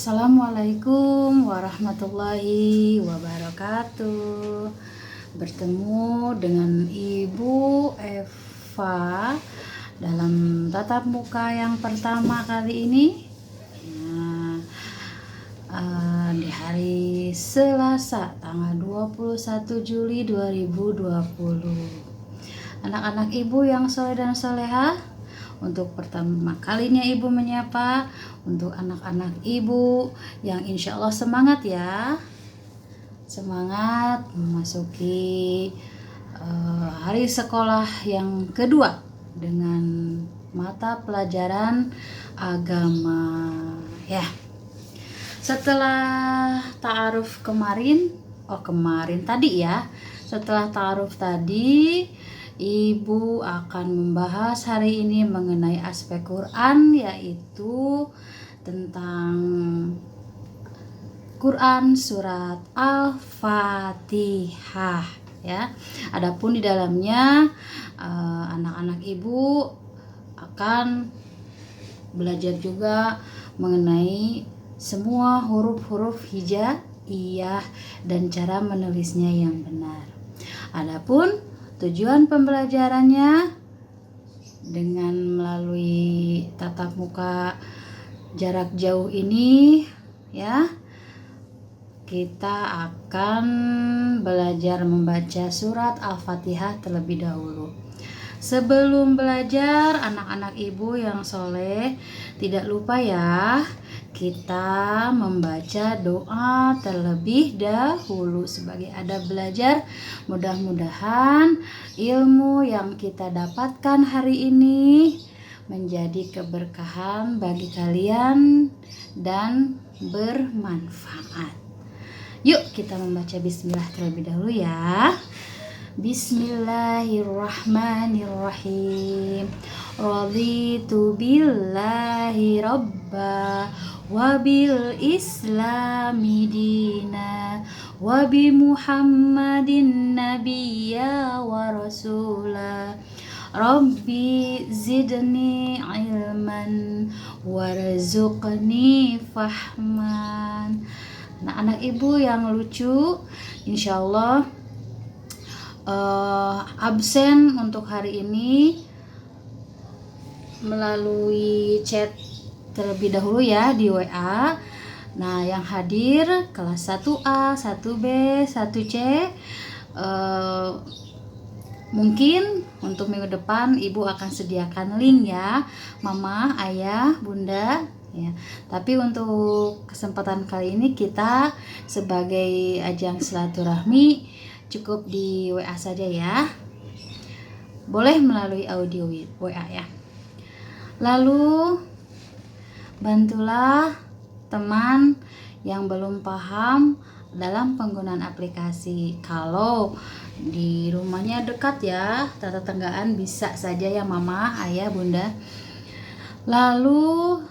Assalamualaikum warahmatullahi wabarakatuh. Bertemu dengan Ibu Eva dalam tatap muka yang pertama kali ini. Di hari Selasa tanggal 21 Juli 2020. Anak-anak Ibu yang soleh dan solehah, untuk pertama kalinya Ibu menyapa untuk anak-anak Ibu yang insya Allah semangat ya, semangat memasuki hari sekolah yang kedua dengan mata pelajaran agama ya. Setelah ta'aruf setelah ta'aruf tadi, Ibu akan membahas hari ini mengenai aspek Quran, yaitu tentang Quran surat Al-Fatihah ya. Adapun di dalamnya anak-anak Ibu akan belajar juga mengenai semua huruf-huruf hijaiyah dan cara menulisnya yang benar. Adapun tujuan pembelajarannya dengan melalui tatap muka jarak jauh ini ya, kita akan belajar membaca surat Al-Fatihah terlebih dahulu. Sebelum belajar, anak-anak Ibu yang soleh, tidak lupa ya, kita membaca doa terlebih dahulu sebagai adab belajar. Mudah-mudahan ilmu yang kita dapatkan hari ini menjadi keberkahan bagi kalian dan bermanfaat. Yuk kita membaca bismillah terlebih dahulu ya. Bismillahirrahmanirrahim. Raditu billahi rabba wa bil islami dina wa bi muhammadin nabiyya wa rasula. Rabbi zidni ilman warzuqni fahman. Anak-anak Ibu yang lucu, insyaallah absen untuk hari ini melalui chat terlebih dahulu ya di WA. Nah, yang hadir kelas 1A, 1B, 1C, mungkin untuk minggu depan Ibu akan sediakan link ya, Mama, Ayah, Bunda ya. Tapi untuk kesempatan kali ini kita sebagai ajang silaturahmi cukup di WA saja ya. Boleh melalui audio WA ya. Lalu bantulah teman yang belum paham dalam penggunaan aplikasi. Kalau di rumahnya dekat ya, tetanggaan bisa saja ya Mama, Ayah, Bunda. Lalu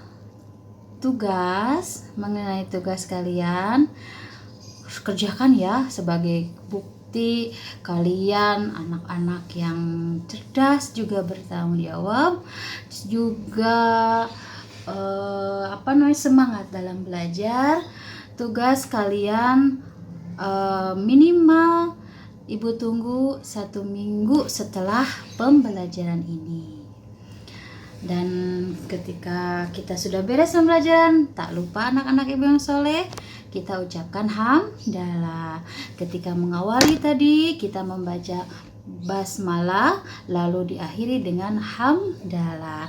mengenai tugas kalian harus kerjakan ya, sebagai bukti kalian anak-anak yang cerdas juga bertanggung jawab, juga semangat dalam belajar. Tugas kalian minimal Ibu tunggu 1 minggu setelah pembelajaran ini. Dan ketika kita sudah beres pembelajaran, tak lupa anak-anak Ibu yang soleh, kita ucapkan hamdalah. Ketika mengawali tadi, kita membaca basmalah, lalu diakhiri dengan hamdalah.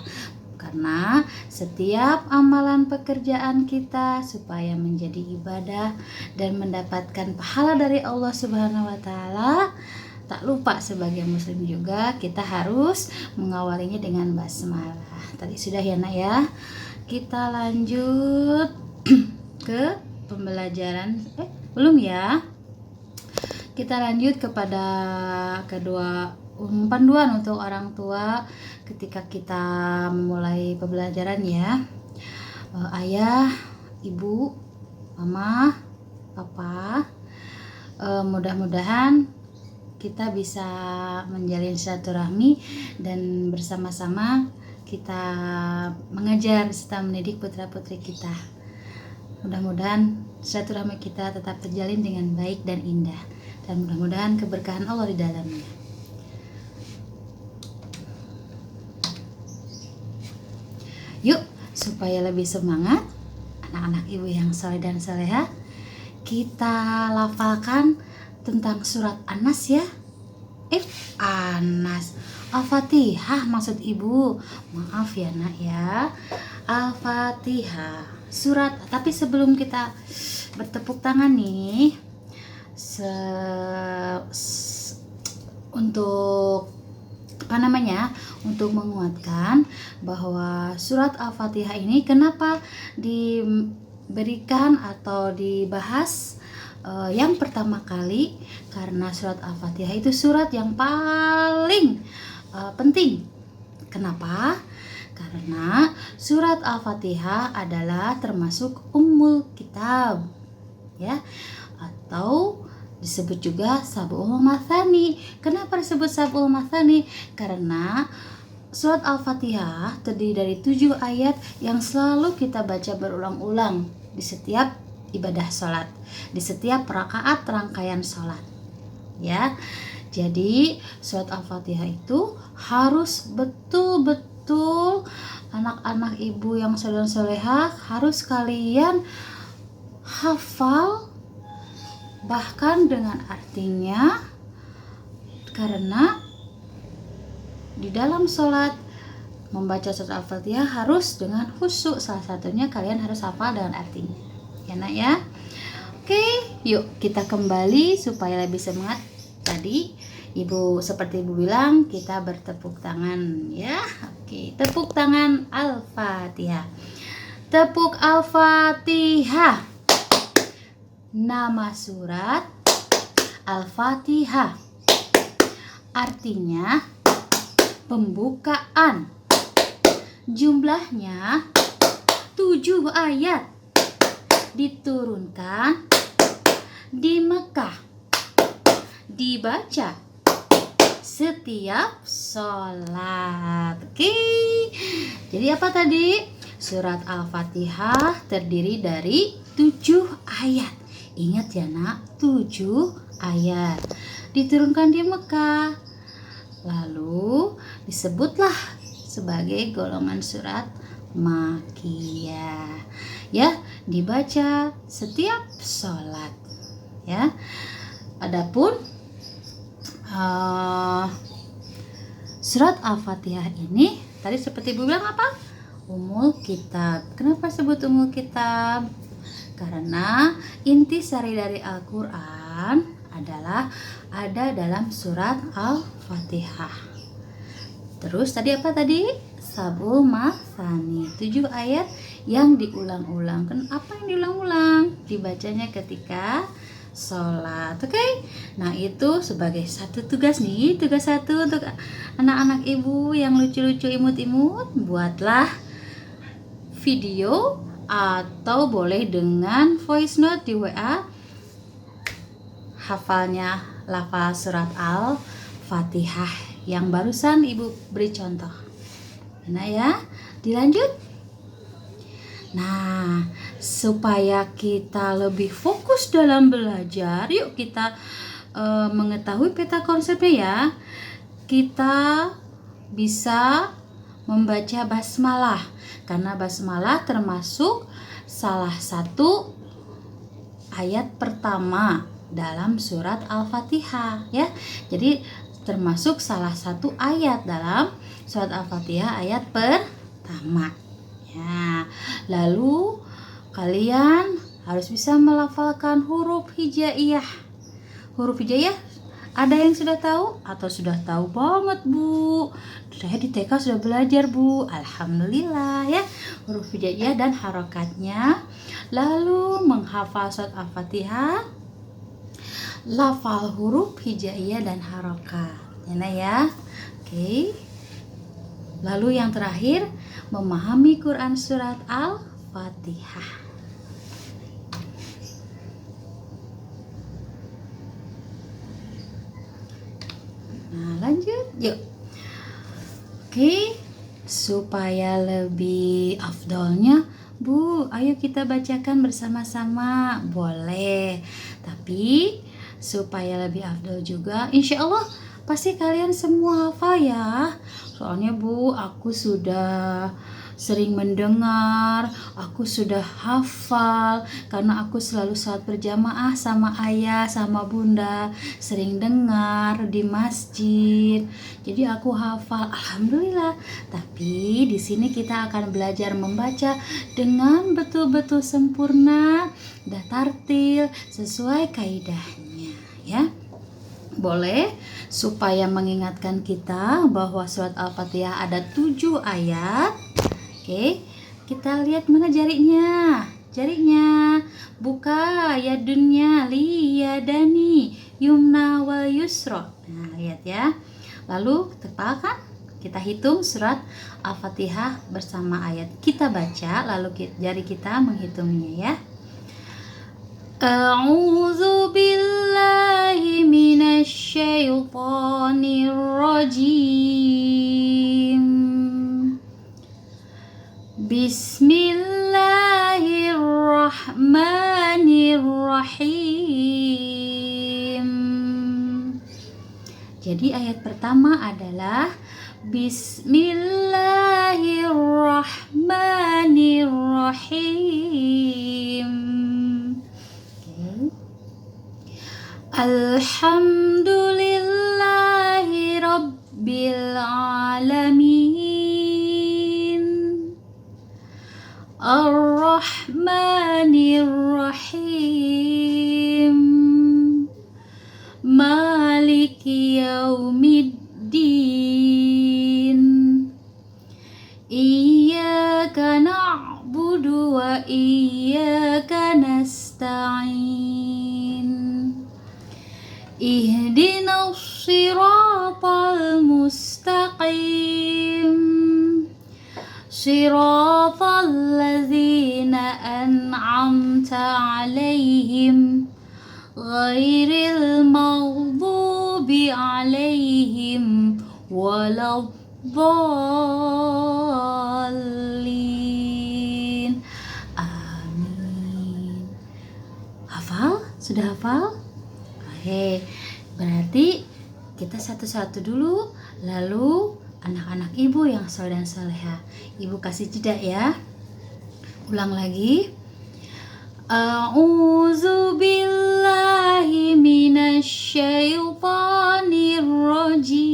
Karena setiap amalan pekerjaan kita supaya menjadi ibadah dan mendapatkan pahala dari Allah Subhanahu wa Ta'ala, tak lupa sebagai muslim juga kita harus mengawalinya dengan basmalah. Tadi sudah ya Nak ya. Kita lanjut ke pembelajaran. Belum ya. Kita lanjut kepada kedua panduan untuk orang tua ketika kita memulai pembelajaran ya. Ayah, Ibu, Mama, Papa, mudah-mudahan kita bisa menjalin silaturahmi dan bersama-sama kita mengajar serta mendidik putra-putri kita. Mudah-mudahan silaturahmi kita tetap terjalin dengan baik dan indah, dan mudah-mudahan keberkahan Allah di dalamnya. Yuk, supaya lebih semangat, anak-anak ibu yang saleh dan salehah, kita lafalkan tentang surat An-Nas ya. An-Nas, Al-Fatihah maksud ibu. Maaf ya nak ya. Al-Fatihah, surat. Tapi sebelum kita bertepuk tangan nih, untuk untuk menguatkan bahwa surat Al-Fatihah ini kenapa diberikan atau dibahas yang pertama kali, karena surat Al-Fatihah itu surat yang paling penting. Kenapa? Karena surat Al-Fatihah adalah termasuk Ummul Kitab ya, atau disebut juga Sab'ul Mathani. Kenapa disebut Sab'ul Mathani? Karena surat Al-Fatihah terdiri dari 7 ayat yang selalu kita baca berulang-ulang di setiap ibadah sholat, di setiap rakaat rangkaian sholat ya. Jadi surat Al-Fatihah itu harus betul-betul anak-anak ibu yang saleh dan salehah harus kalian hafal, bahkan dengan artinya, karena di dalam sholat membaca surat Al-Fatihah harus dengan khusyuk. Salah satunya kalian harus hafal dengan artinya ya nak ya. Oke, yuk kita kembali supaya lebih semangat. Tadi ibu seperti ibu bilang kita bertepuk tangan ya. Oke, tepuk tangan Al-Fatihah. Tepuk Al-Fatihah. Nama surat Al-Fatihah artinya pembukaan. Jumlahnya 7 ayat, diturunkan di Mekah, dibaca setiap sholat. Oke, jadi apa tadi? Surat Al-Fatihah terdiri dari 7 ayat. Ingat ya nak, 7 ayat, diturunkan di Mekah, lalu disebutlah sebagai golongan surat Makkiyah ya, dibaca setiap sholat ya. Adapun surat Al-Fatihah ini tadi seperti ibu bilang apa? Ummul Kitab. Kenapa sebut Ummul Kitab? Karena intisari dari Al-Quran adalah ada dalam surat Al-Fatihah. Terus tadi apa tadi? Sab'ul Mathani, 7 ayat yang diulang-ulang. Apa yang diulang-ulang? Dibacanya ketika sholat. Oke? Nah itu sebagai satu tugas nih, tugas satu untuk anak-anak ibu yang lucu-lucu imut-imut. Buatlah video atau boleh dengan voice note di WA hafalnya lafal surat Al-Fatihah yang barusan ibu beri contoh. Nah ya, dilanjut. Nah, supaya kita lebih fokus dalam belajar, yuk kita mengetahui peta konsepnya ya. Kita bisa membaca basmalah, karena basmalah termasuk salah satu ayat pertama dalam surat Al-Fatihah ya. Jadi termasuk salah satu ayat dalam surat Al-Fatihah ayat pertama ya. Lalu kalian harus bisa melafalkan huruf hijaiyah. Huruf hijaiyah ada yang sudah tahu atau sudah tahu banget bu? Saya di TK sudah belajar bu, alhamdulillah ya, huruf hijaiyah dan harokatnya. Lalu menghafal surat Al-Fatihah, lafal huruf hijaiyah dan harokat ya. Oke. Lalu yang terakhir, memahami Quran surat Al-Fatihah. Nah, lanjut yuk. Oke, supaya lebih afdolnya Ibu, ayo kita bacakan bersama-sama. Boleh, tapi supaya lebih afdol juga, insya Allah pasti kalian semua hafal ya. Soalnya Bu, aku sudah sering mendengar, aku sudah hafal karena aku selalu salat berjamaah sama ayah sama bunda, sering dengar di masjid. Jadi aku hafal, alhamdulillah. Tapi di sini kita akan belajar membaca dengan betul-betul sempurna dan tartil sesuai kaidahnya ya. Boleh, supaya mengingatkan kita bahwa surat Al-Fatihah ada 7 ayat. Oke, kita lihat mana jarinya. Jarinya buka yadunnya liyadani yumna wal yusra. Nah, lihat ya. Lalu tepalkan, kita hitung surat Al-Fatihah bersama ayat. Kita baca lalu jari kita menghitungnya ya. A'udzu billahi minasy syaithanir rajim. Bismillahirrahmanirrahim. Jadi ayat pertama adalah Bismillahirrahmanirrahim. Alhamdulillahi Rabbil Alamin. Ar-Rahmanir-Rahim. Maliki Yaumiddin. Iyyaka na'budu wa iyyaka nasta'in. Ihdinas siratal mustaqim. Siratal ladzina an'amta 'alaihim ghairil maghdubi 'alaihim waladdallin. Amin. Hafal? Sudah hafal? Oke, berarti kita satu-satu dulu, lalu anak-anak ibu yang soleh dan soleha, ibu kasih jeda ya. Ulang lagi. A'udzu billahi minasy syaithanir rajim.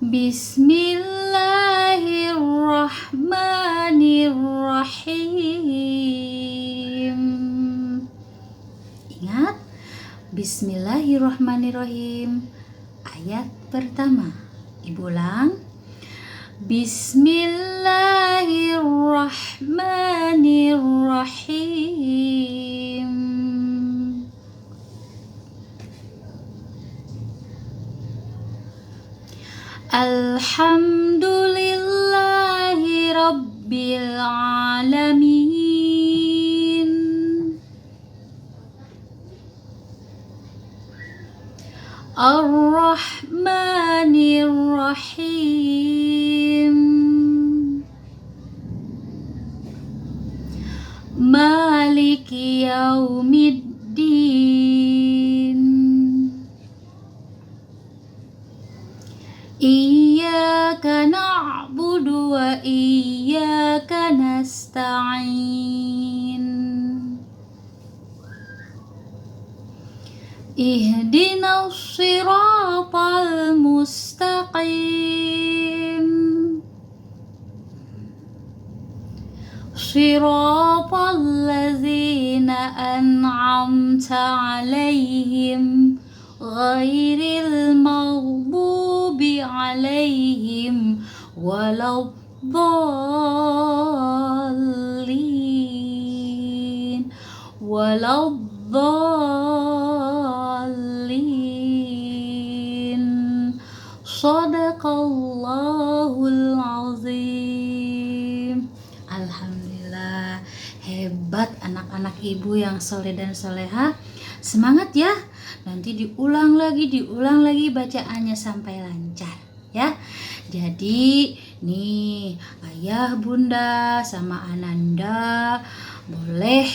Bismillahirrahmanirrahim. Ingat, Bismillahirrahmanirrahim. Ayat pertama, ibu ulang. Bismillahirrahmanirrahim. Alhamdulillahi Rabbil Alamin. Ar-Rahmanir-Rahim. Maliki Yaumiddin. Iyyaka na'budu wa iyyaka nasta'in. Ihdinas siratal mustaqim. Siratal ladzina an'amta 'alaihim ghairil maghdubi 'alaihim waladdallin. Waladdallin. Shadaqallahul azim. Alhamdulillah, hebat anak-anak ibu yang soleh dan soleha. Semangat ya, nanti diulang lagi bacaannya sampai lancar ya. Jadi Nih, ayah, bunda, sama Ananda boleh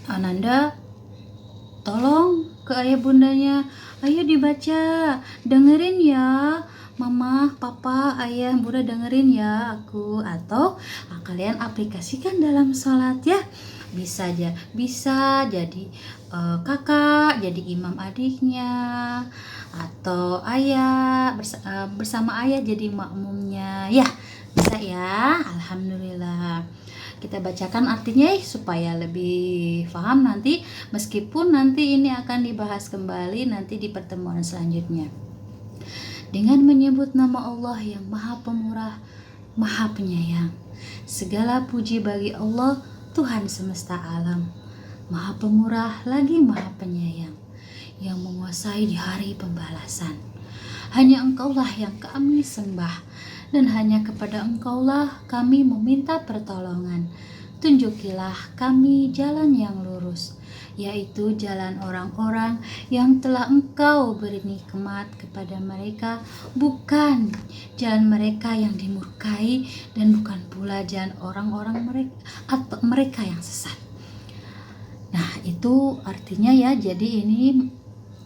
Ananda tolong ke ayah bundanya, ayo dibaca, dengerin ya mama, papa, ayah, bunda, dengerin ya aku. Atau kalian aplikasikan dalam sholat ya, bisa jadi kakak jadi imam adiknya, atau ayah bersama ayah jadi makmumnya ya, bisa ya. Alhamdulillah, kita bacakan artinya supaya lebih paham nanti, meskipun nanti ini akan dibahas kembali nanti di pertemuan selanjutnya. Dengan menyebut nama Allah yang Maha Pemurah, Maha Penyayang. Segala puji bagi Allah, Tuhan semesta alam, Maha Pemurah lagi Maha Penyayang, yang menguasai di hari pembalasan. Hanya Engkaulah yang kami sembah, dan hanya kepada Engkaulah kami meminta pertolongan. Tunjukilah kami jalan yang lurus, yaitu jalan orang-orang yang telah Engkau beri nikmat kepada mereka, bukan jalan mereka yang dimurkai, dan bukan pula jalan orang-orang mereka yang sesat. Nah, itu artinya ya. Jadi ini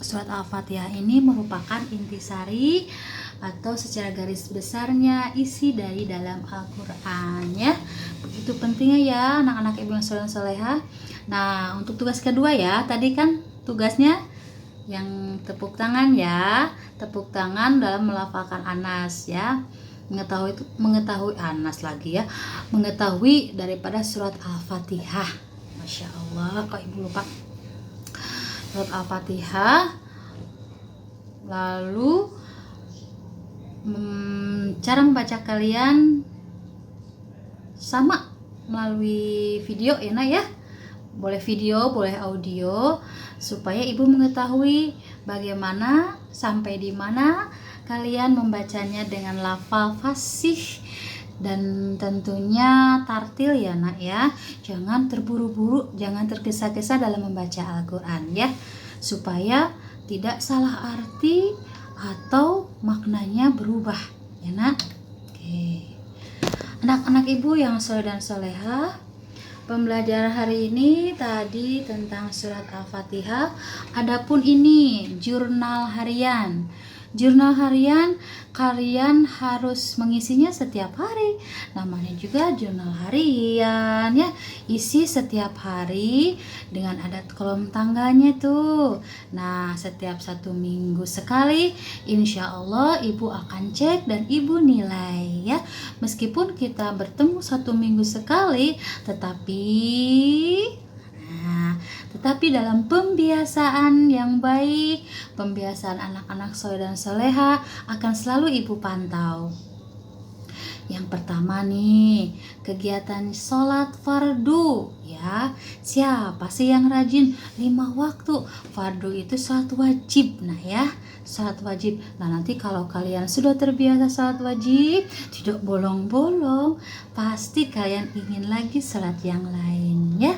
surat Al-Fatihah ini merupakan intisari atau secara garis besarnya isi dari dalam Al-Quran ya. Begitu pentingnya ya anak-anak ibu yang soleh-solehah. Nah, untuk tugas kedua ya, tadi kan tugasnya yang tepuk tangan ya, tepuk tangan dalam melafalkan Anas ya, mengetahui Anas lagi ya, mengetahui daripada surat Al-Fatihah. Masya Allah, kok ibu lupa surat Al-Fatihah. Lalu cara membaca kalian sama melalui video ya nak ya, boleh video boleh audio, supaya ibu mengetahui bagaimana sampai di mana kalian membacanya dengan lafal fasih dan tentunya tartil ya nak ya. Jangan terburu-buru, jangan tergesa-gesa dalam membaca Al-Quran ya, supaya tidak salah arti atau maknanya berubah ya nak. Oke, anak-anak ibu yang soleh dan solehah, pembelajaran hari ini tadi tentang surat Al-Fatihah. Adapun ini jurnal harian. Jurnal harian kalian harus mengisinya setiap hari. Namanya juga jurnal harian ya. Isi setiap hari dengan ada kolom tangganya tuh. Nah, setiap 1 minggu sekali insya Allah ibu akan cek dan ibu nilai ya. Meskipun kita bertemu 1 minggu sekali, tetapi dalam pembiasaan yang baik, pembiasaan anak-anak soleh dan soleha akan selalu ibu pantau. Yang pertama nih, kegiatan sholat fardu ya. Siapa sih yang rajin 5 waktu? Fardu itu sholat wajib. Nah ya, sholat wajib. Nah, nanti kalau kalian sudah terbiasa sholat wajib, tidak bolong-bolong, pasti kalian ingin lagi sholat yang lain ya.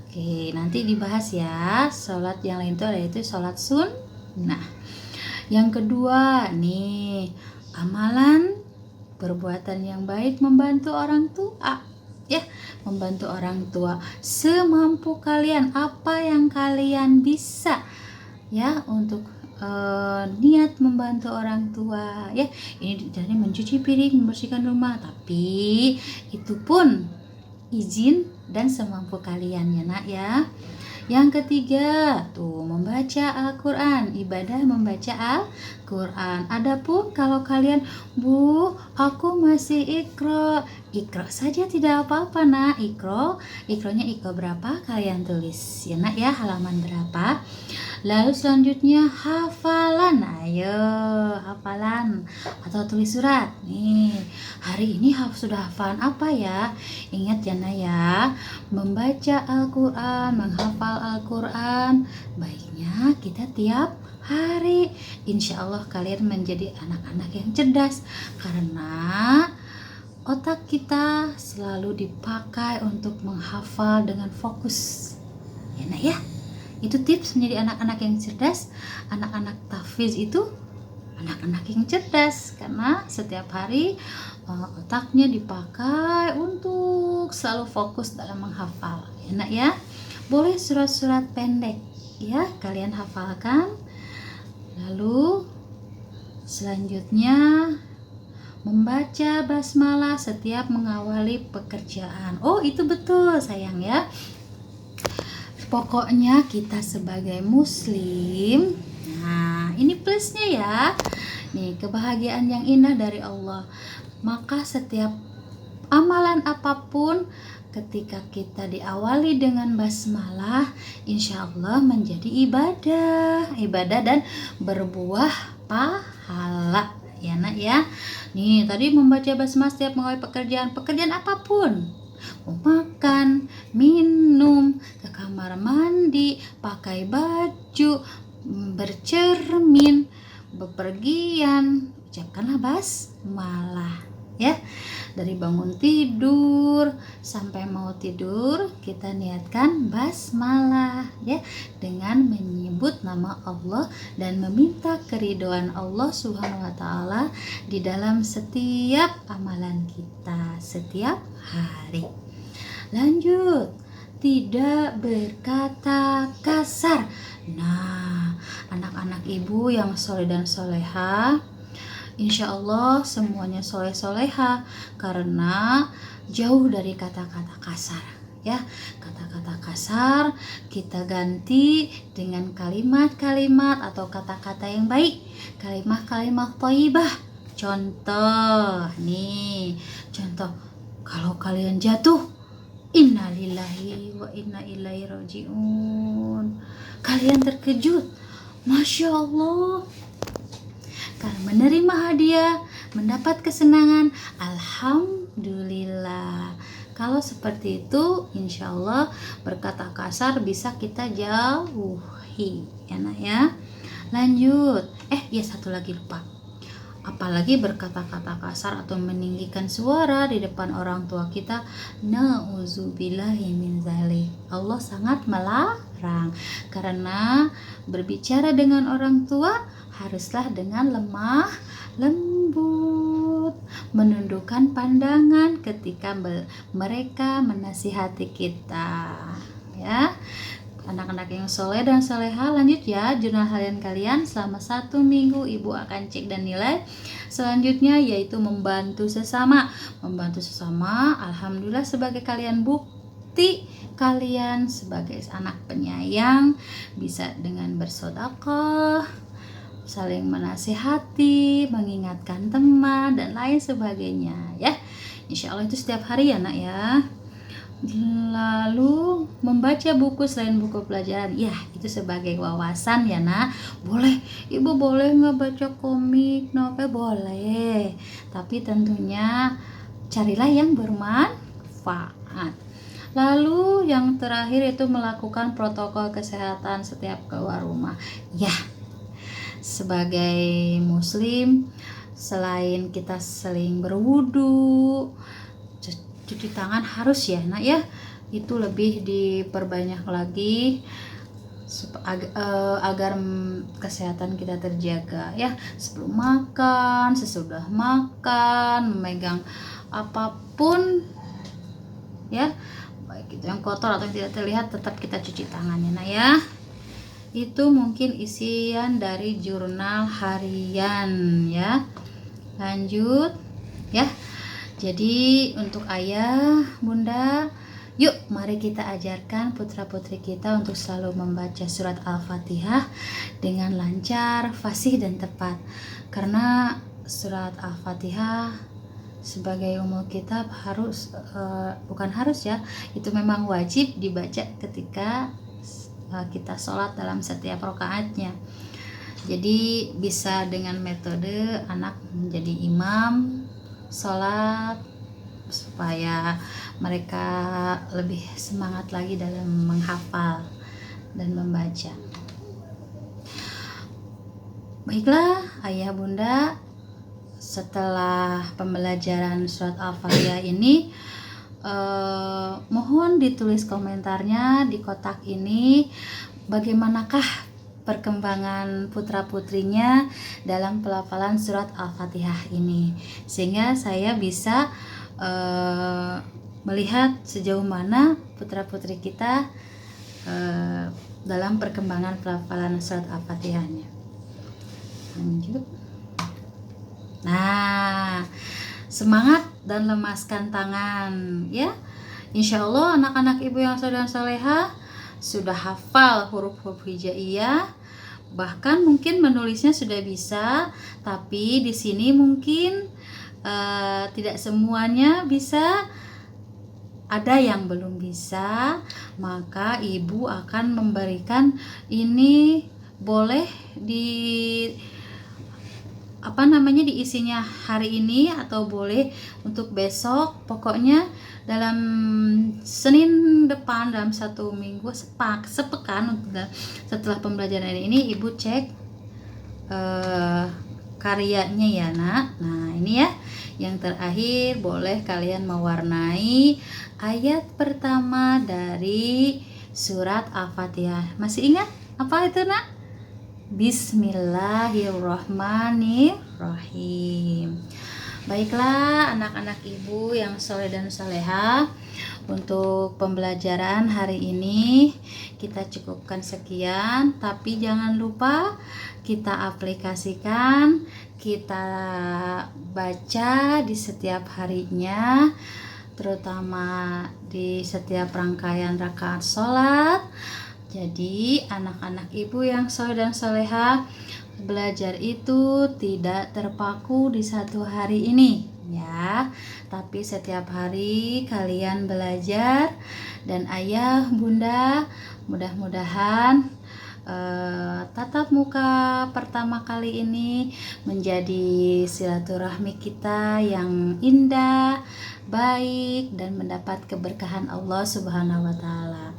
Oke, nanti dibahas ya. Sholat yang lain itu yaitu sholat sunnah. Yang kedua nih, amalan perbuatan yang baik membantu orang tua ya, membantu orang tua semampu kalian, apa yang kalian bisa ya, untuk niat membantu orang tua ya. Ini dari mencuci piring, membersihkan rumah, tapi itu pun izin dan semampu kalian ya nak ya. Yang ketiga tuh, membaca Al-Quran, ibadah membaca Al-Quran. Adapun kalau kalian, Bu, aku masih ikro saja tidak apa-apa nak. Ikronya berapa kalian tulis ya nak ya, halaman berapa. Lalu selanjutnya hafalan, ayo hafalan atau tulis surat. Nih, hari ini sudah hafalan apa ya? Ingat ya nak ya, membaca Al-Quran, menghafal Al-Quran, baiknya kita tiap hari. Insya Allah kalian menjadi anak-anak yang cerdas, karena otak kita selalu dipakai untuk menghafal dengan fokus ya nak ya. Itu tips menjadi anak-anak yang cerdas. Anak-anak tahfiz itu anak-anak yang cerdas karena setiap hari otaknya dipakai untuk selalu fokus dalam menghafal. Enak ya. Boleh surat-surat pendek ya kalian hafalkan. Lalu selanjutnya membaca basmalah setiap mengawali pekerjaan. Oh, itu betul sayang ya. Pokoknya kita sebagai muslim, nah ini plusnya ya. Nih, kebahagiaan yang indah dari Allah. Maka setiap amalan apapun ketika kita diawali dengan basmalah, insya Allah menjadi ibadah dan berbuah pahala ya nak ya. Nih tadi membaca basmalah setiap mengawali pekerjaan apapun, mau makan, minum, ke kamar mandi, pakai baju, bercermin, bepergian, ucapkanlah basmalah ya. Dari bangun tidur sampai mau tidur kita niatkan basmalah ya, dengan menyebut nama Allah dan meminta keridhaan Allah Subhanahu wa taala di dalam setiap amalan kita setiap hari. Lanjut, tidak berkata kasar. Nah, anak-anak ibu yang soleh dan soleha, insya Allah semuanya soleh-soleha karena jauh dari kata-kata kasar ya. Kata-kata kasar kita ganti dengan kalimat-kalimat atau kata-kata yang baik, kalimat-kalimat thayyibah. Contoh nih, kalau kalian jatuh, innalillahi wa inna ilaihi rajiun. Kalian terkejut, masya Allah, kalau menerima hadiah, mendapat kesenangan, alhamdulillah. Kalau seperti itu, insya Allah berkata kasar bisa kita jauhi, ya nak ya. Lanjut, ya satu lagi lupa. Apalagi berkata-kata kasar atau meninggikan suara di depan orang tua kita, nauzubillahi min dzalik. Allah sangat melarang karena berbicara dengan orang tua haruslah dengan lemah lembut, menundukkan pandangan ketika mereka menasihati kita ya. Anak-anak yang soleh dan soleha, lanjut ya jurnal harian kalian selama 1 minggu. Ibu akan cek dan nilai selanjutnya, yaitu membantu sesama. Alhamdulillah sebagai kalian bukti kalian sebagai anak penyayang bisa dengan bersedekah, saling menasihati, mengingatkan teman dan lain sebagainya ya. Insya Allah itu setiap hari ya nak ya. Lalu membaca buku selain buku pelajaran, ya itu sebagai wawasan ya nak. Boleh, ibu boleh nggak baca komik, novel boleh, tapi tentunya carilah yang bermanfaat. Lalu yang terakhir itu melakukan protokol kesehatan setiap keluar rumah ya. Sebagai muslim, selain kita sering berwudu, cuci tangan harus ya nak ya, itu lebih diperbanyak lagi agar kesehatan kita terjaga ya. Sebelum makan, sesudah makan, memegang apapun ya, baik itu yang kotor atau yang tidak terlihat, tetap kita cuci tangannya nak ya. Itu mungkin isian dari jurnal harian ya. Lanjut ya. Jadi untuk ayah, bunda, yuk mari kita ajarkan putra-putri kita untuk selalu membaca surat Al-Fatihah dengan lancar, fasih dan tepat. Karena surat Al-Fatihah sebagai umul kitab bukan harus ya, itu memang wajib dibaca ketika kita sholat dalam setiap rakaatnya. Jadi bisa dengan metode anak menjadi imam sholat supaya mereka lebih semangat lagi dalam menghafal dan membaca. Baiklah ayah bunda, setelah pembelajaran surat Al-Fatihah ini, mohon ditulis komentarnya di kotak ini. bagaimanakah perkembangan putra-putrinya dalam pelafalan surat Al-Fatihah ini, sehingga saya bisa melihat sejauh mana putra-putri kita dalam perkembangan pelafalan surat Al-Fatihahnya. Lanjut. Nah, semangat dan lemaskan tangan ya. Insya Allah anak-anak ibu yang soleh dan soleha sudah hafal huruf-huruf hijaiyah, bahkan mungkin menulisnya sudah bisa, tapi di sini mungkin tidak semuanya bisa, ada yang belum bisa, maka ibu akan memberikan ini, boleh diisinya hari ini atau boleh untuk besok, pokoknya dalam Senin depan, dalam 1 minggu sepekan setelah pembelajaran ini ibu cek karyanya ya nak. Nah ini ya, yang terakhir boleh kalian mewarnai ayat pertama dari surat Al-Fatihah. Masih ingat apa itu nak? Bismillahirrahmanirrahim. Baiklah anak-anak ibu yang soleh dan soleha, untuk pembelajaran hari ini kita cukupkan sekian, tapi jangan lupa kita aplikasikan, kita baca di setiap harinya, terutama di setiap rangkaian rakaat sholat. Jadi anak-anak ibu yang soleh dan soleha, belajar itu tidak terpaku di 1 hari ini ya, tapi setiap hari kalian belajar, dan ayah bunda mudah-mudahan tatap muka pertama kali ini menjadi silaturahmi kita yang indah, baik, dan mendapat keberkahan Allah Subhanahu wa Ta'ala.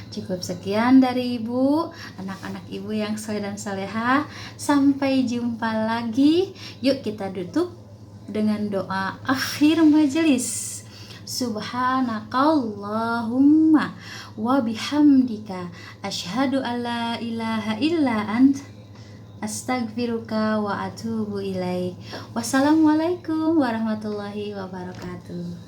Cukup sekian dari ibu, anak-anak ibu yang soleh dan soleha. Sampai jumpa lagi. Yuk kita tutup dengan doa akhir majelis. Subhanakallahumma wa bihamdika asyhadu alla ilaha illa ant astaghfiruka wa atubu ilaik. Wassalamualaikum warahmatullahi wabarakatuh.